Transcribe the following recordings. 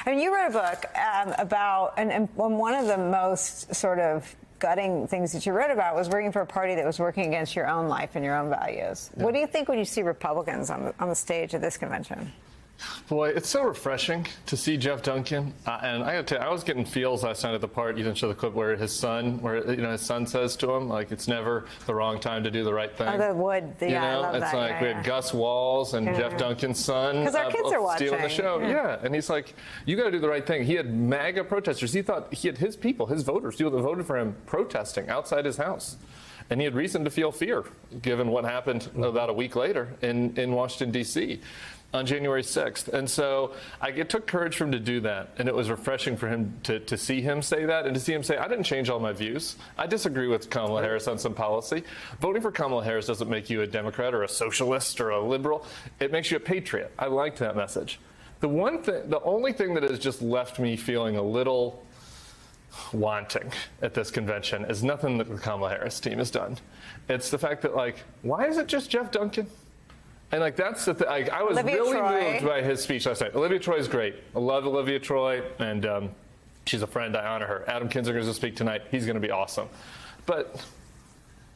I mean, you wrote a book about, and one of the most sort of gutting things that you wrote about was working for a party that was working against your own life and your own values. Yeah. What do you think when you see Republicans on the stage at this convention? Boy, it's so refreshing to see Jeff Duncan. And I got to tell you, I was getting feels last night at the part. You didn't show the clip where his son says to him, like, it's never the wrong time to do the right thing. Oh, the wood. Yeah, I love it's that. like we had Gus Walls and Jeff Duncan's son. Because our kids are watching. Stealing the show. Yeah. And he's like, you got to do the right thing. He had MAGA protesters. He thought he had his people, his voters, people that voted for him, protesting outside his house. And he had reason to feel fear, given what happened about a week later in Washington, D.C. on January 6th. And so it took courage for him to do that. And it was refreshing for him to see him say that and to see him say, I didn't change all my views. I disagree with Kamala Harris on some policy. Voting for Kamala Harris doesn't make you a Democrat or a socialist or a liberal. It makes you a patriot. I liked that message. The only thing that has just left me feeling a little wanting at this convention is nothing that the Kamala Harris team has done. It's the fact that, like, why is it just Jeff Duncan? And, like, that's the thing. I was really moved by his speech last night. Olivia Troy is great. I love Olivia Troy, and she's a friend. I honor her. Adam Kinzinger is going to speak tonight. He's going to be awesome. But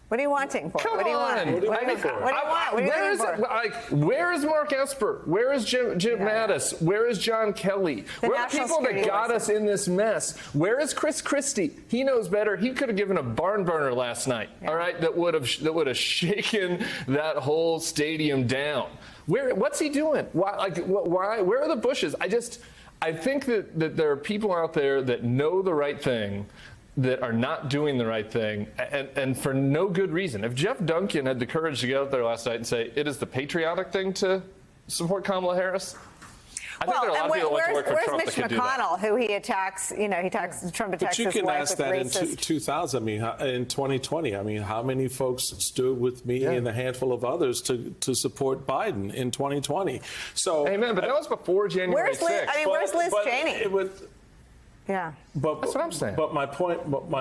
what are you wanting for? What do you want? Where is Mark Esper? Where is Jim Mattis? Where is John Kelly? Where are the people that got us in this mess? Where is Chris Christie? He knows better. He could have given a barn burner last night. All right, that would have shaken that whole stadium down. What's he doing? Why? Where are the Bushes? I think that there are people out there that know the right thing, that are not doing the right thing, and for no good reason. If Jeff Duncan had the courage to get out there last night and say it is the patriotic thing to support Kamala Harris, I think there are a lot of people that want to work for Trump that could do that. Where's Mitch McConnell, who he attacks? You know, Trump attacks his wife with racist. But you can ask that in 2000. I mean, in 2020. I mean, how many folks stood with me and a handful of others to support Biden in 2020? So, amen. But that was before January 6th. Where's Liz Cheney? Yeah, but that's what I'm saying. But my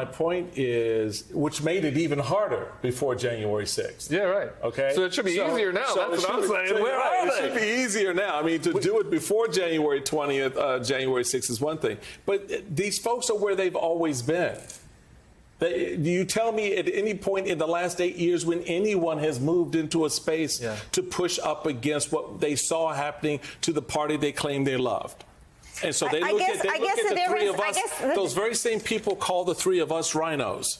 point is, which made it even harder before January 6th. Yeah, right. Okay. So it should be easier now. That's what I'm saying. Where are they? It should be easier now. I mean, to do it before January 20th, January 6th is one thing. But these folks are where they've always been. Do you tell me at any point in the last 8 years when anyone has moved into a space to push up against what they saw happening to the party they claimed they loved? And so they look at the three of us. Those very same people call the three of us rhinos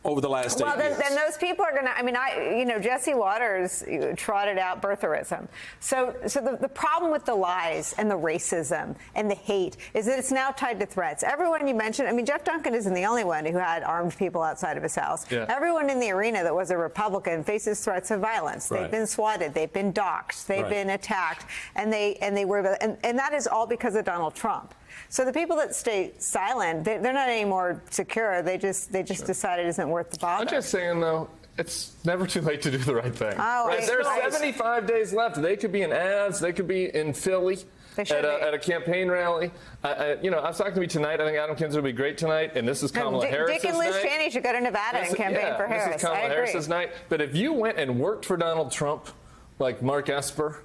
over the last 8 years. Well, then those people are going to, I mean, Jesse Waters trotted out birtherism. So the problem with the lies and the racism and the hate is that it's now tied to threats. Everyone you mentioned, I mean, Jeff Duncan isn't the only one who had armed people outside of his house. Yeah. Everyone in the arena that was a Republican faces threats of violence. They've been swatted. They've been doxxed. They've been attacked. And they were, and that is all because of Donald Trump. So the people that stay silent, they're not any more secure. They just decide it isn't worth the bother. I'm just saying, though, it's never too late to do the right thing. Oh, right? There's 75 days left. They could be in ads. They could be in Philly at a campaign rally. I was talking to me tonight. I think Adam Kinzinger will be great tonight, and this is Kamala Harris's Dick and Liz night. Cheney should go to Nevada and campaign for Harris. This is Kamala Harris's night. But if you went and worked for Donald Trump, like Mark Esper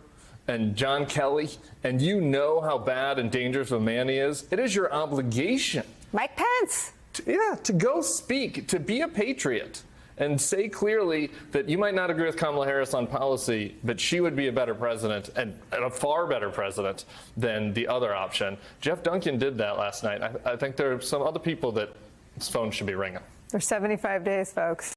and John Kelly, and you know how bad and dangerous a man he is, it is your obligation. Mike Pence. To go speak, to be a patriot, and say clearly that you might not agree with Kamala Harris on policy, but she would be a better president and a far better president than the other option. Jeff Duncan did that last night. I think there are some other people that his phone should be ringing. There's 75 days, folks.